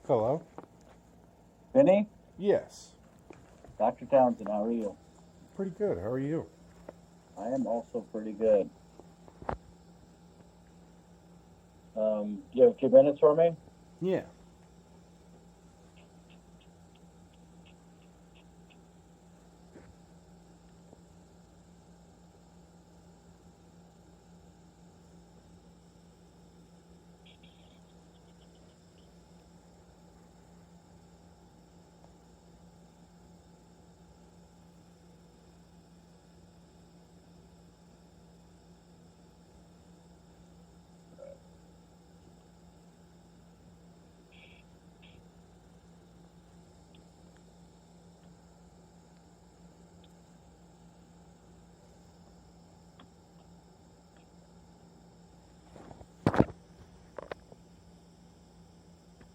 Hello? Vinny? Yes. Dr. Townsend, how are you? Pretty good. How are you? I am also pretty good. Do you have a few minutes for me? Yeah.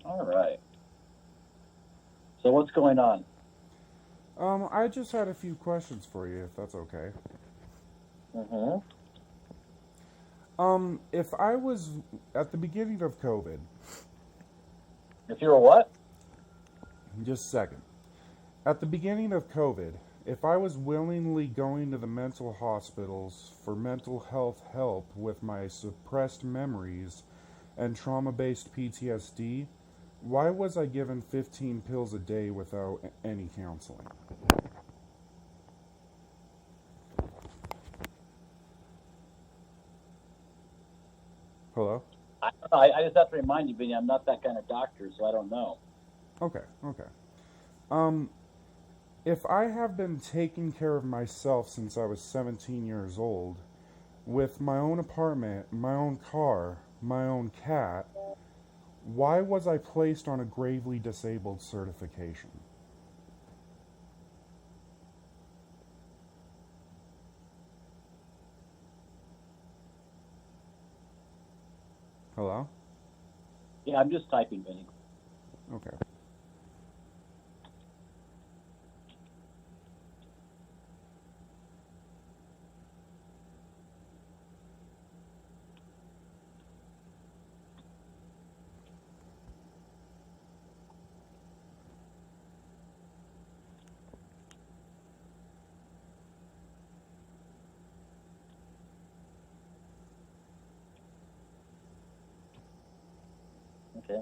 All right. So what's going on? I just had a few questions for you, if that's okay. Mm-hmm. If I was at the beginning of COVID, If you're a what? just a second. At the beginning of COVID, if I was willingly going to the mental hospitals for mental health help with my suppressed memories and trauma based PTSD, why was I given 15 pills a day without any counseling? Hello? I don't know. I just have to remind you, Vinny, I'm not that kind of doctor, so I don't know. Okay, okay. Um, if I have been taking care of myself since I was 17 years old, with my own apartment, my own car, my own cat, why was I placed on a gravely disabled certification? Hello? Yeah, I'm just typing, Vinny. Okay. Okay.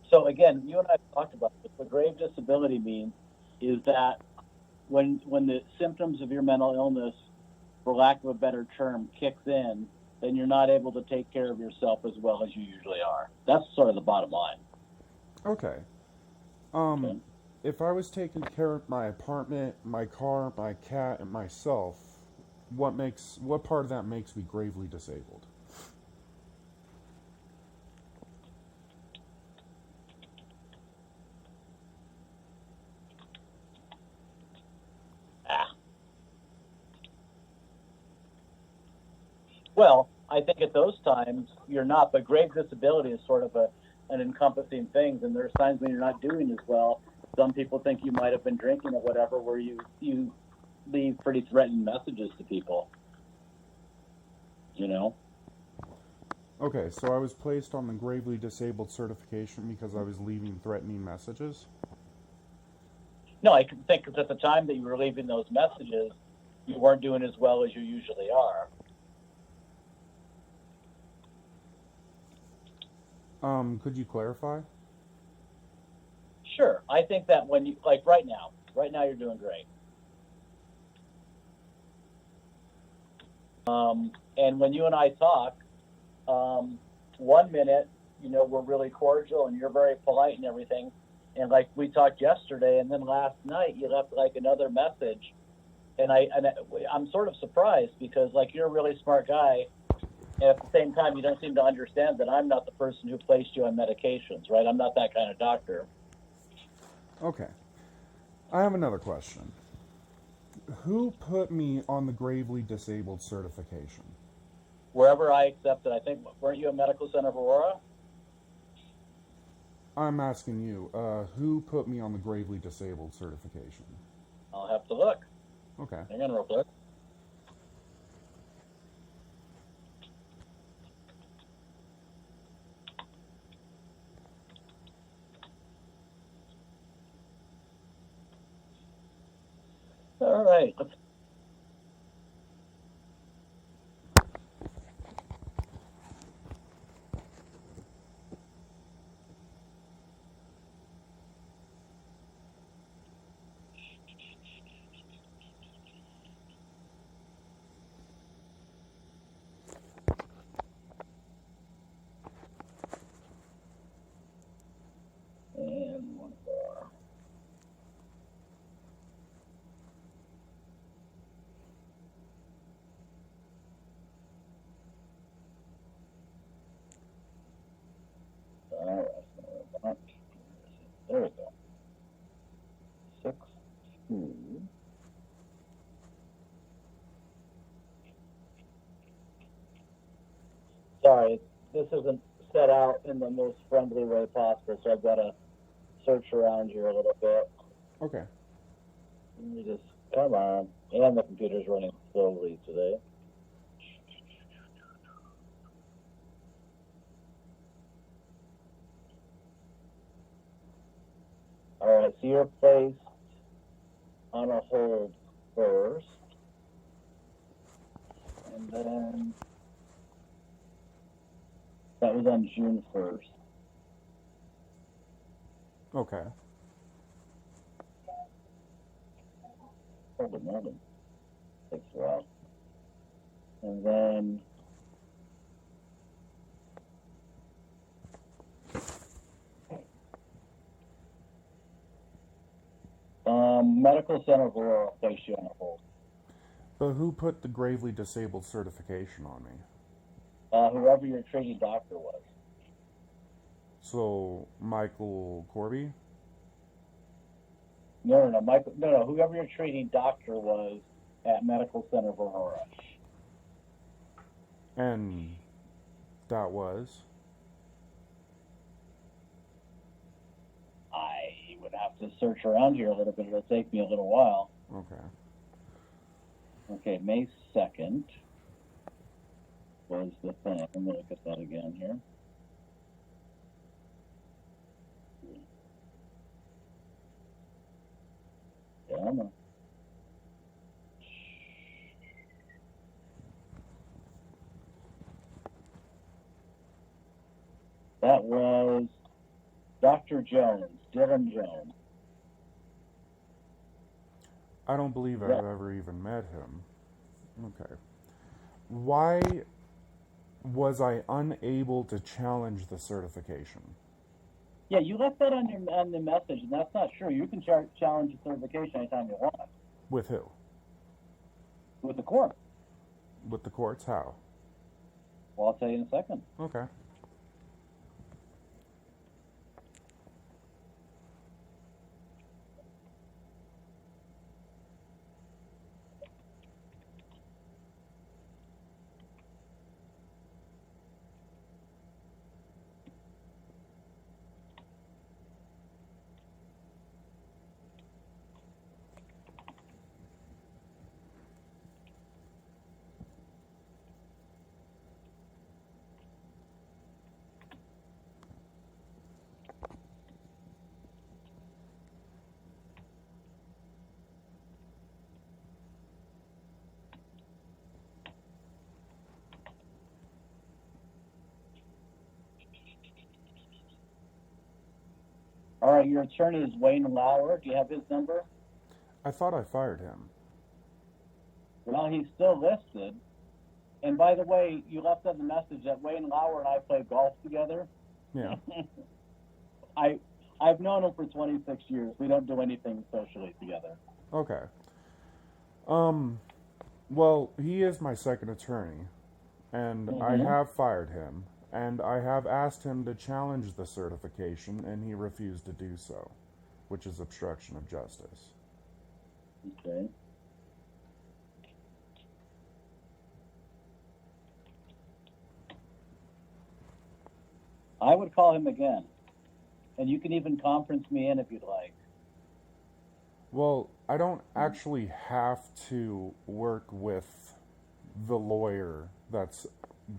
So again, you and I have talked about this. What grave disability means is that when the symptoms of your mental illness, for lack of a better term, kicks in, then you're not able to take care of yourself as well as you usually are. That's sort of the bottom line. Okay. Um, Okay. if I was taking care of my apartment, my car, my cat, and myself, what part of that makes me gravely disabled? Ah. Well, I think at those times you're not, but grave disability is sort of an encompassing thing. And there's times when you're not doing as well. Some people think you might have been drinking or whatever, where you leave pretty threatening messages to people. You know. Okay, so I was placed on the gravely disabled certification because I was leaving threatening messages? No, I think at the time that you were leaving those messages, you weren't doing as well as you usually are. Could you clarify? Sure, I think that when you like right now you're doing great. And when you and I talk, um, 1 minute, we're really cordial and you're very polite and everything. And like we talked yesterday, and then last night you left like another message, and I'm sort of surprised because like you're a really smart guy, and at the same time you don't seem to understand that I'm not the person who placed you on medications, right? I'm not that kind of doctor. Okay. I have another question. Who put me on the gravely disabled certification? Wherever I accepted, I think weren't you a Medical Center of Aurora? I'm asking you, who put me on the gravely disabled certification? I'll have to look. Okay. Hang on real quick. right. And one more. All right. There we go. 6, 2. Sorry, this isn't set out in the most friendly way possible, so I've got to search around here a little bit. Okay. Let me just, come on. And the computer's running slowly today. All right, so you're placed on a hold first. And then that was on June 1st. Okay. Holy moly. Takes a while. And then Medical Center of Aurora placed you on a hold. But who put the gravely disabled certification on me? Whoever your treating doctor was. So, Michael Corby? No. No. Whoever your treating doctor was at Medical Center of Aurora. And that was? I would have to search around here a little bit. It'll take me a little while. Okay. Okay, May 2nd was the thing. I'm going to look at that again here. Yeah, I know. That was Dr. Jones, Dylan Jones. I don't believe I've ever even met him. Okay. Why was I unable to challenge the certification? Yeah, you left that on the message, and that's not true. You can challenge the certification anytime you want. With who? With the court. With the courts? How? Well, I'll tell you in a second. Okay. All right, your attorney is Wayne Lauer. Do you have his number? I thought I fired him. Well, he's still listed. And by the way, you left on the message that Wayne Lauer and I play golf together. Yeah. I've known him for 26 years. We don't do anything socially together. Okay. Well, he is my second attorney, and I have fired him, and I have asked him to challenge the certification, and he refused to do so, which is obstruction of justice. Okay. I would call him again, and you can even conference me in if you'd like. Well, I don't actually have to work with the lawyer that's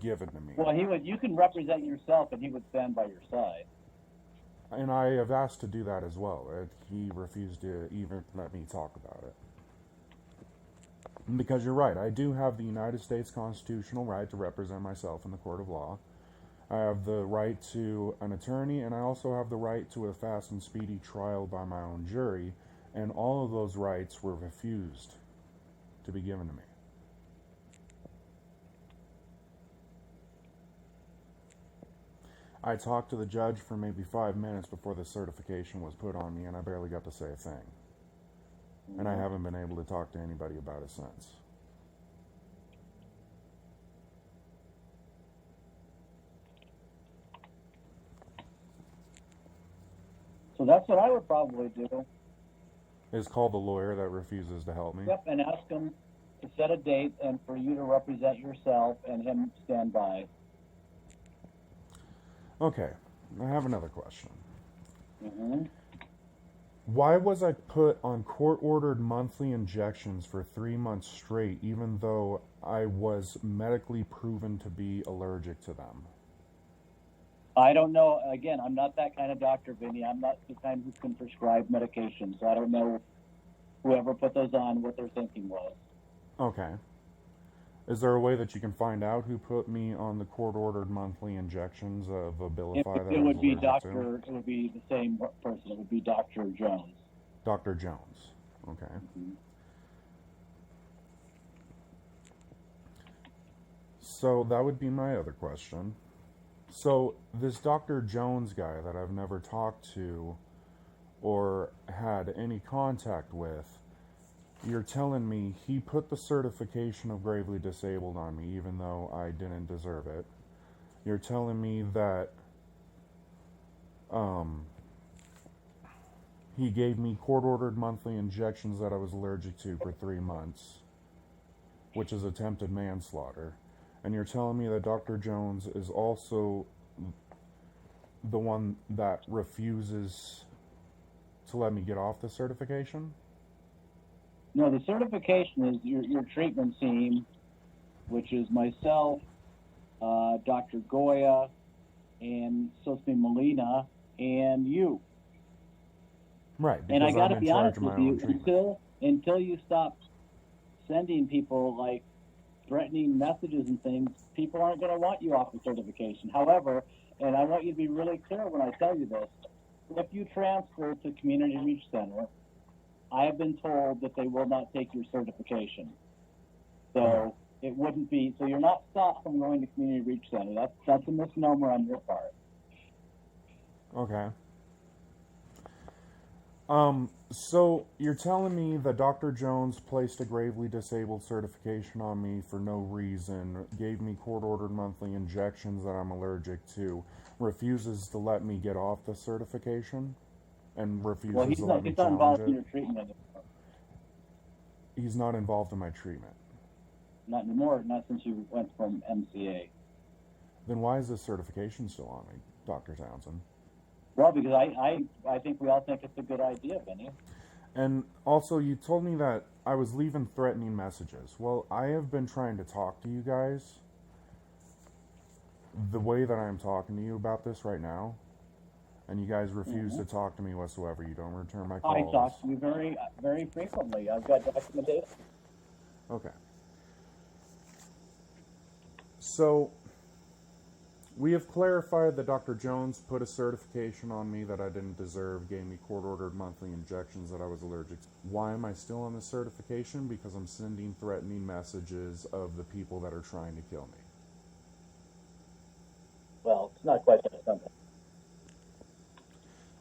given to me. Well, you can represent yourself, and he would stand by your side. And I have asked to do that as well. He refused to even let me talk about it. Because you're right, I do have the United States constitutional right to represent myself in the court of law. I have the right to an attorney, and I also have the right to a fast and speedy trial by my own jury, and all of those rights were refused to be given to me. I talked to the judge for maybe 5 minutes before the certification was put on me, and I barely got to say a thing. And I haven't been able to talk to anybody about it since. So that's what I would probably do. Is call the lawyer that refuses to help me? Yep, and ask him to set a date and for you to represent yourself and him stand by. Okay, I have another question. Mm-hmm. Why was I put on court-ordered monthly injections for 3 months straight, even though I was medically proven to be allergic to them? I don't know. Again, I'm not that kind of doctor, Vinny. I'm not the kind who can prescribe medications. So I don't know whoever put those on, what their thinking was. Okay. Is there a way that you can find out who put me on the court-ordered monthly injections of Abilify that It I was would be allergic to? It would be the same person. It would be Dr. Jones. Dr. Jones. Okay. Mm-hmm. So that would be my other question. So this Dr. Jones guy that I've never talked to or had any contact with, you're telling me he put the certification of gravely disabled on me even though I didn't deserve it. You're telling me that he gave me court-ordered monthly injections that I was allergic to for 3 months, which is attempted manslaughter. And you're telling me that Dr. Jones is also the one that refuses to let me get off the certification? No, the certification is your treatment team, which is myself, Dr. Goya, and Sophie Molina, and you. Right, and I because got to I'm be in charge honest of my with own you, treatment. until you stop sending people like threatening messages and things, people aren't going to want you off the certification. However, and I want you to be really clear when I tell you this, if you transfer to Community Reach Center, I have been told that they will not take your certification. So it wouldn't be, so you're not stopped from going to Community Reach Center. That's a misnomer on your part. Okay. So you're telling me that Dr. Jones placed a gravely disabled certification on me for no reason, gave me court-ordered monthly injections that I'm allergic to, refuses to let me get off the certification, and refuses to let me He's not challenge involved it? in your treatment anymore. He's not involved in my treatment. Not anymore, not since you went from MCA. Then why is this certification still on me, Dr. Townsend? Well, because I think we all think it's a good idea, Vinny. And also, you told me that I was leaving threatening messages. Well, I have been trying to talk to you guys the way that I'm talking to you about this right now, and you guys refuse to talk to me whatsoever. You don't return my calls. I talk to you very, very frequently. I've got documentation. Okay. So, we have clarified that Dr. Jones put a certification on me that I didn't deserve, gave me court-ordered monthly injections that I was allergic to. Why am I still on the certification? Because I'm sending threatening messages of the people that are trying to kill me. Well, it's not quite that simple.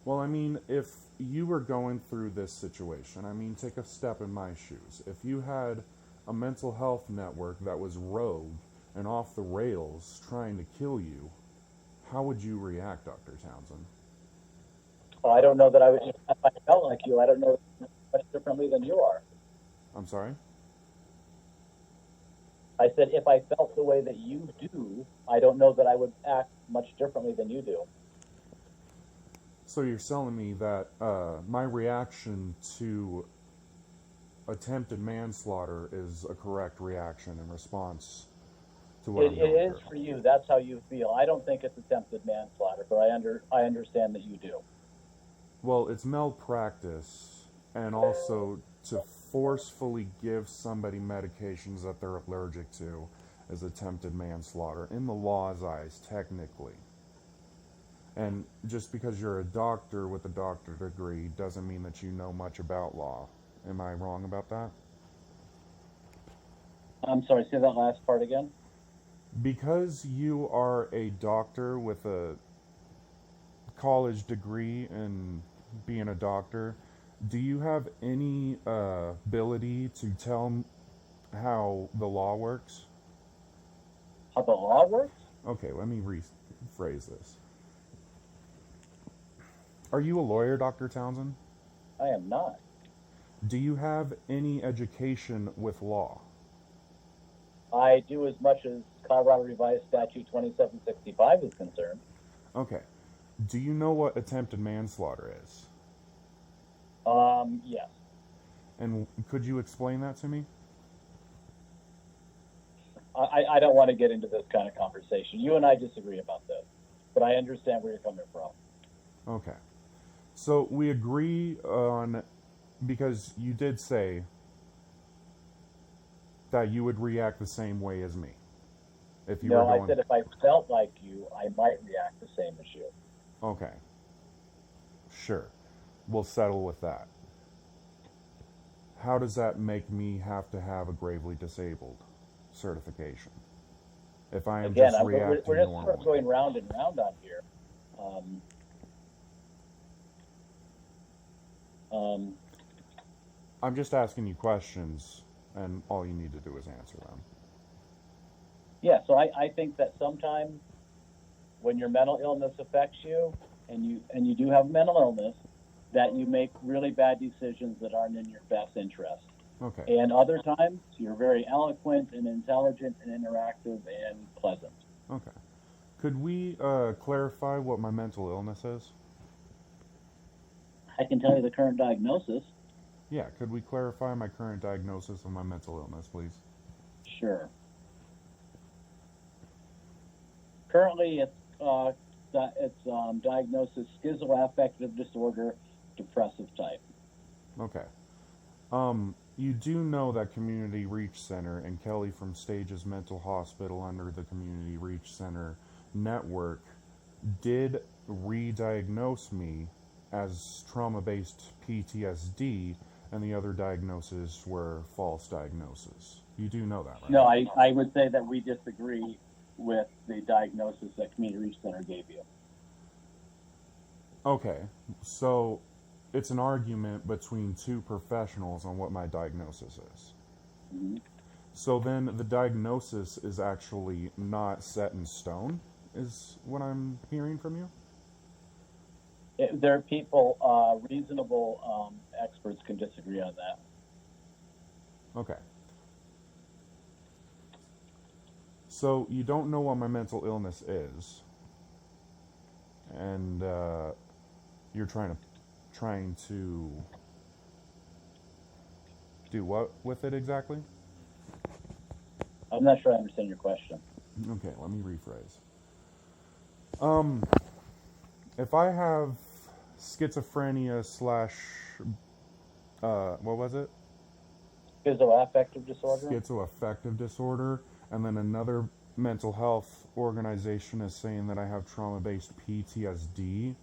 Well, I mean, if you were going through this situation, I mean, take a step in my shoes. If you had a mental health network that was rogue and off the rails trying to kill you, how would you react, Dr. Townsend? Well, I don't know that I would, if I felt like you, I don't know much differently than you are. I'm sorry? I said, if I felt the way that you do, I don't know that I would act much differently than you do. So you're telling me that my reaction to attempted manslaughter is a correct reaction in response to what I'm going It is through? for you. That's how you feel. I don't think it's attempted manslaughter, but I understand that you do. Well, it's malpractice, and also to forcefully give somebody medications that they're allergic to is attempted manslaughter in the law's eyes, technically. And just because you're a doctor with a doctorate degree doesn't mean that you know much about law. Am I wrong about that? I'm sorry, say that last part again. Because you are a doctor with a college degree in being a doctor, do you have any ability to tell how the law works? How the law works? Okay, let me rephrase this. Are you a lawyer, Dr. Townsend? I am not. Do you have any education with law? I do as much as Colorado Revised Statute 2765 is concerned. Okay. Do you know what attempted manslaughter is? Yes. And could you explain that to me? I don't want to get into this kind of conversation. You and I disagree about this, but I understand where you're coming from. Okay. So we agree on, because you did say that you would react the same way as me. If you were going... I said if I felt like you, I might react the same as you. Okay. Sure. We'll settle with that. How does that make me have to have a gravely disabled certification? If I am Again, just reacting we're just normally. sort of going round and round on here. I'm just asking you questions, and all you need to do is answer them. Yeah, so I think that sometimes when your mental illness affects you, and you do have mental illness, that you make really bad decisions that aren't in your best interest. Okay. And other times, you're very eloquent and intelligent and interactive and pleasant. Okay. Could we clarify what my mental illness is? I can tell you the current diagnosis. Yeah, could we clarify my current diagnosis of my mental illness, please? Sure. Currently, it's diagnosed as schizoaffective disorder, depressive type. Okay. You do know that Community Reach Center and Kelly from Stages Mental Hospital under the Community Reach Center network did re-diagnose me as trauma-based PTSD, and the other diagnoses were false diagnoses. You do know that, right? No, I would say that we disagree with the diagnosis that Community Reach Center gave you. Okay, so it's an argument between two professionals on what my diagnosis is. Mm-hmm. So then the diagnosis is actually not set in stone, is what I'm hearing from you? There are people, reasonable experts can disagree on that. Okay. So you don't know what my mental illness is, and you're trying to do what with it exactly? I'm not sure I understand your question. Okay, let me rephrase. If I have schizophrenia / what was it? Schizoaffective disorder? Schizoaffective disorder, and then another mental health organization is saying that I have trauma-based PTSD.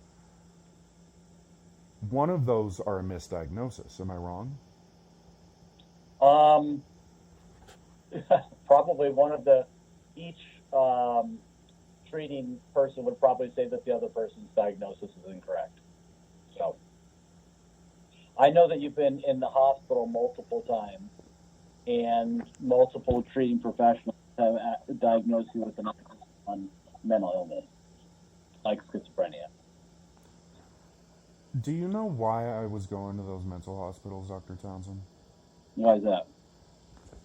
One of those are a misdiagnosis. Am I wrong? Probably one of each treating person would probably say that the other person's diagnosis is incorrect. So I know that you've been in the hospital multiple times, and multiple treating professionals have diagnosed you with on mental illness, like schizophrenia. Do you know why I was going to those mental hospitals, Dr. Townsend? Why is that?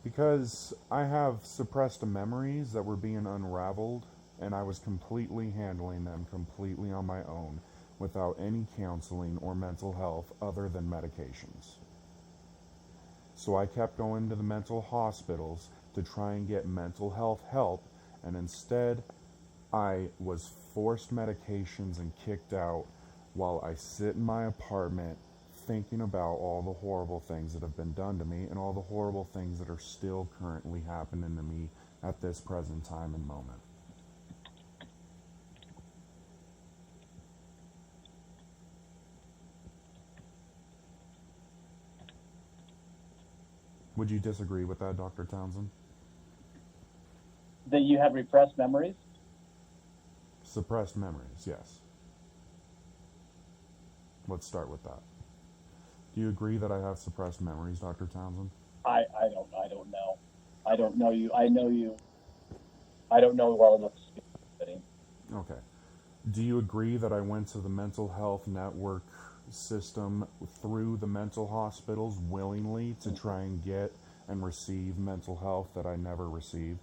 Because I have suppressed memories that were being unraveled, and I was completely handling them completely on my own, without any counseling or mental health other than medications. So I kept going to the mental hospitals to try and get mental health help, and instead I was forced medications and kicked out while I sit in my apartment thinking about all the horrible things that have been done to me and all the horrible things that are still currently happening to me at this present time and moment. Would you disagree with that, Dr. Townsend? That you have repressed memories? Suppressed memories, yes. Let's start with that. Do you agree that I have suppressed memories, Dr. Townsend? I don't know. I don't know you. I know you. I don't know well enough to speak to you. Okay. Do you agree that I went to the mental health network system through the mental hospitals willingly to try and get and receive mental health that I never received?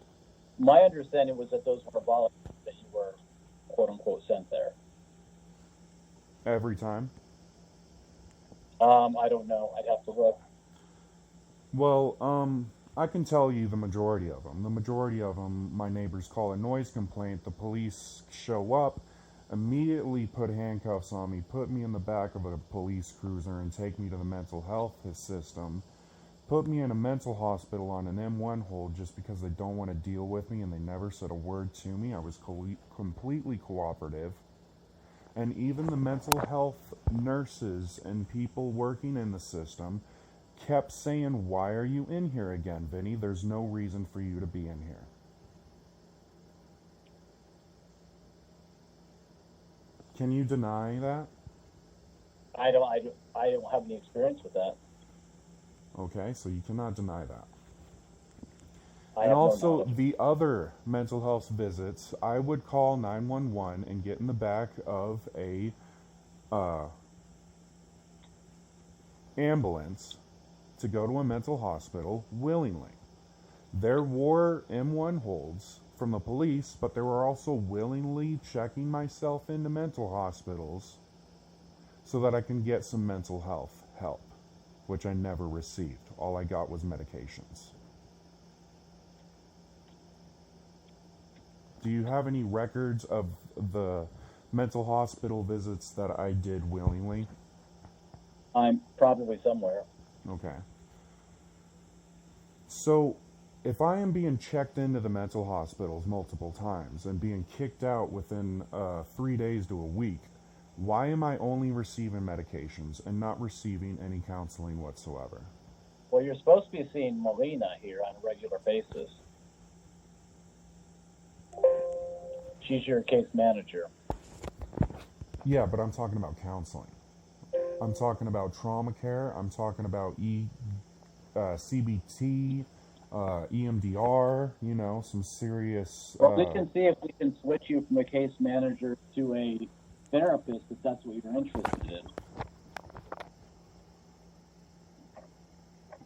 My understanding was that those were volunteers that you were, quote unquote, sent there. Every time? I don't know. I'd have to look. Well, I can tell you the majority of them. The majority of them, my neighbors call a noise complaint. The police show up, immediately put handcuffs on me, put me in the back of a police cruiser, and take me to the mental health system. Put me in a mental hospital on an M1 hold just because they don't want to deal with me, and they never said a word to me. I was completely cooperative. And even the mental health nurses and people working in the system kept saying, "Why are you in here again, Vinny? There's no reason for you to be in here." Can you deny that? I don't have any experience with that. Okay, so you cannot deny that. I And have also, no knowledge. the other mental health visits, I would call 911 and get in the back of a ambulance to go to a mental hospital willingly. There were M1 holds from the police, but they were also willingly checking myself into mental hospitals so that I can get some mental health help, which I never received. All I got was medications. Do you have any records of the mental hospital visits that I did willingly? I'm probably somewhere. Okay. So, if I am being checked into the mental hospitals multiple times and being kicked out within 3 days to a week, why am I only receiving medications and not receiving any counseling whatsoever? Well, you're supposed to be seeing Melina here on a regular basis. She's your case manager. Yeah, but I'm talking about counseling. I'm talking about trauma care. I'm talking about CBT, EMDR, some serious... Well, we can see if we can switch you from a case manager to a therapist if that's what you're interested in.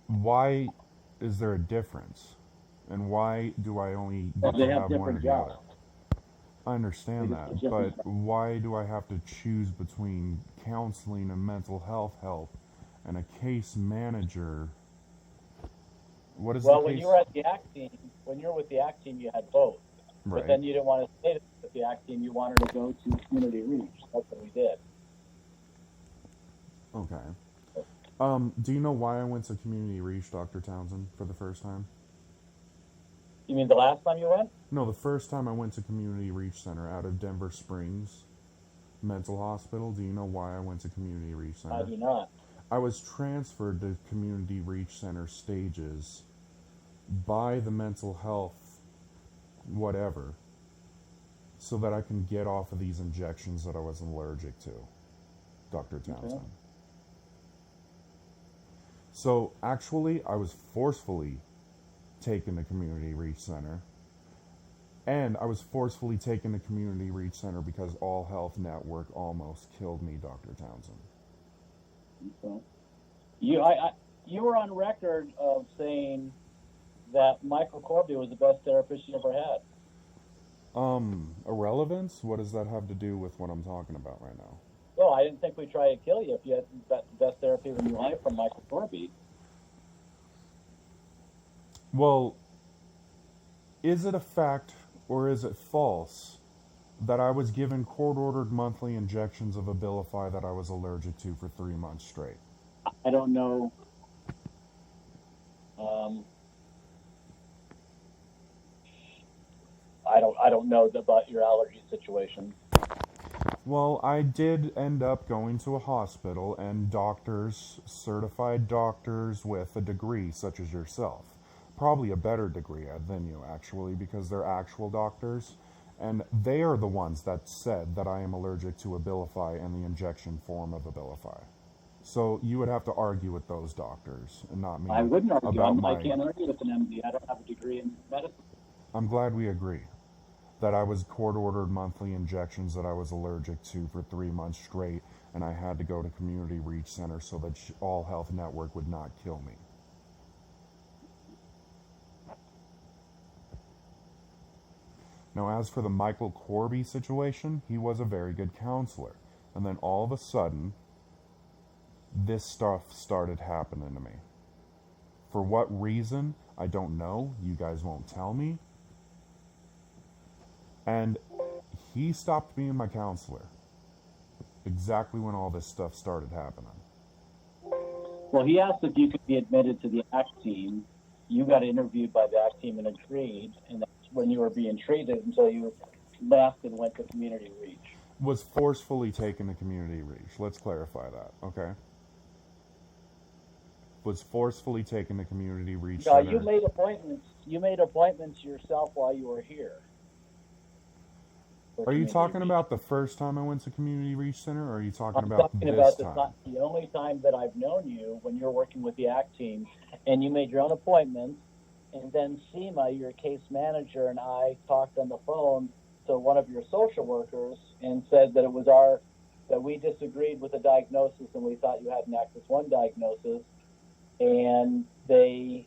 Why is there a difference? And why do I only Well, get they to have have one or different the other? jobs. I understand that, but why do I have to choose between counseling and mental health help and a case manager? What is the Well, case? when you were at the ACT team, when you were with the ACT team, you had both. Right. But then you didn't want to stay with the ACT team. You wanted to go to Community Reach. That's what we did. Okay. Do you know why I went to Community Reach, Dr. Townsend, for the first time? You mean the last time you went? No, the first time I went to Community Reach Center out of Denver Springs Mental Hospital. Do you know why I went to Community Reach Center? I do not. I was transferred to Community Reach Center stages by the mental health whatever so that I can get off of these injections that I was allergic to, Dr. Townsend. Okay. So actually, I was forcefully taken to Community Reach Center, and I was forcefully taken to Community Reach Center because All Health Network almost killed me, Dr. Townsend. Okay. You were on record of saying that Michael Corby was the best therapist you ever had. Irrelevance? What does that have to do with what I'm talking about right now? Well, I didn't think we'd try to kill you if you had the best therapy in your life from Michael Corby. Well, is it a fact or is it false that I was given court-ordered monthly injections of Abilify that I was allergic to for 3 months straight? I don't know. Um, I don't know about your allergy situation. Well, I did end up going to a hospital and doctors, certified doctors with a degree such as yourself. Probably a better degree than you, actually, because they're actual doctors. And they are the ones that said that I am allergic to Abilify and the injection form of Abilify. So you would have to argue with those doctors and not me I wouldn't argue. about I my... can't argue with an MD. I don't have a degree in medicine. I'm glad we agree that I was court-ordered monthly injections that I was allergic to for 3 months straight, and I had to go to Community Reach Center so that All Health Network would not kill me. Now, as for the Michael Corby situation, he was a very good counselor. And then all of a sudden, this stuff started happening to me. For what reason, I don't know. You guys won't tell me. And he stopped being my counselor exactly when all this stuff started happening. Well, he asked if you could be admitted to the ACT team. You got interviewed by the ACT team and agreed, and that's when you were being treated until you left and went to Community Reach. Was forcefully taken to Community Reach. Let's clarify that, okay? Was forcefully taken to Community Reach No, Center. you made appointments. You made appointments yourself while you were here. Are you talking about the first time I went to Community Reach Center, or are you talking I'm about talking this about time? the only time that I've known you when you're working with the ACT team, and you made your own appointments, and then Seema, your case manager, and I talked on the phone to one of your social workers and said that that we disagreed with the diagnosis and we thought you had an Axis 1 diagnosis, and they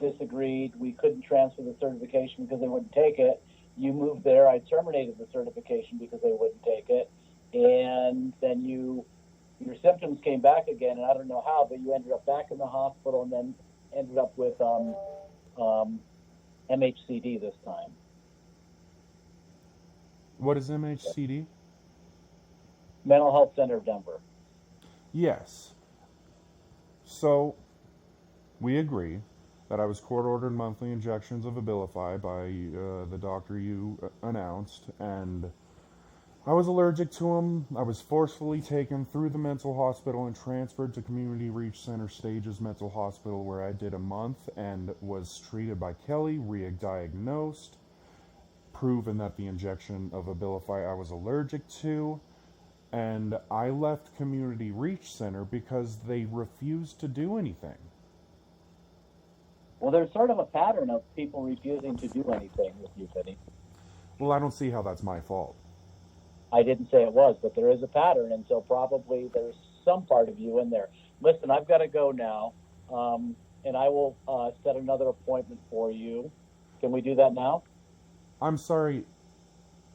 disagreed. We couldn't transfer the certification because they wouldn't take it. You moved there. I terminated the certification because they wouldn't take it. And then your symptoms came back again, and I don't know how, but you ended up back in the hospital and then ended up with MHCD this time. What is MHCD? Mental Health Center of Denver. Yes. So, we agree that I was court-ordered monthly injections of Abilify by the doctor you announced, and I was allergic to them. I was forcefully taken through the mental hospital and transferred to Community Reach Center Stages Mental Hospital, where I did a month and was treated by Kelly, re-diagnosed, proven that the injection of Abilify I was allergic to, and I left Community Reach Center because they refused to do anything. Well, there's sort of a pattern of people refusing to do anything with you, Vinny. Well, I don't see how that's my fault. I didn't say it was, but there is a pattern, and so probably there's some part of you in there. Listen, I've got to go now, and I will set another appointment for you. Can we do that now? I'm sorry,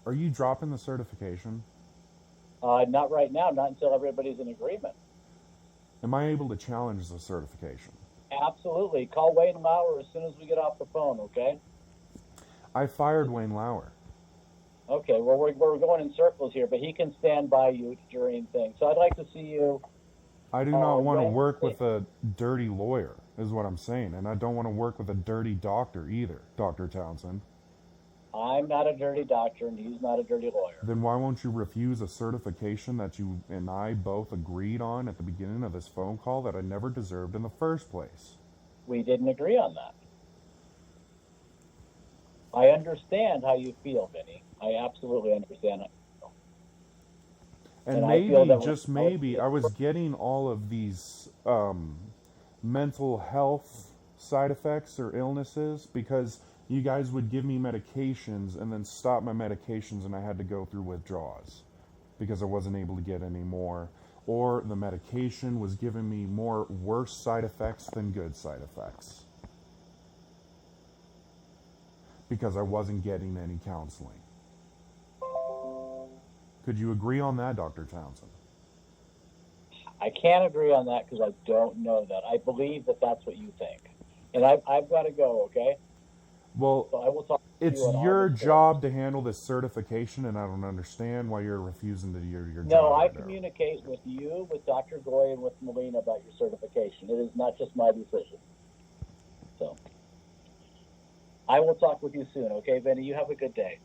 are you dropping the certification? Not right now, not until everybody's in agreement. Am I able to challenge the certification? Absolutely. Call Wayne Lauer as soon as we get off the phone, okay? I fired Wayne Lauer. Okay, well, we're going in circles here, but he can stand by you during things. So I'd like to see you. I do not want to work Wednesday. with a dirty lawyer, is what I'm saying. And I don't want to work with a dirty doctor either, Dr. Townsend. I'm not a dirty doctor, and he's not a dirty lawyer. Then why won't you refuse a certification that you and I both agreed on at the beginning of this phone call that I never deserved in the first place? We didn't agree on that. I understand how you feel, Vinny. I absolutely understand it. And I feel maybe, that just maybe, I was getting all of these mental health side effects or illnesses because you guys would give me medications and then stop my medications and I had to go through withdrawals because I wasn't able to get any more. Or the medication was giving me more worse side effects than good side effects because I wasn't getting any counseling. Could you agree on that, Dr. Townsend? I can't agree on that because I don't know that. I believe that that's what you think. And I've got to go, okay? Well, So I will talk It's doing all your the forms. job to handle this certification, and I don't understand why you're refusing to do your job. No, I right now. communicate with you, with Dr. Goy, and with Melina about your certification. It is not just my decision. So, I will talk with you soon, okay, Vinny? You have a good day.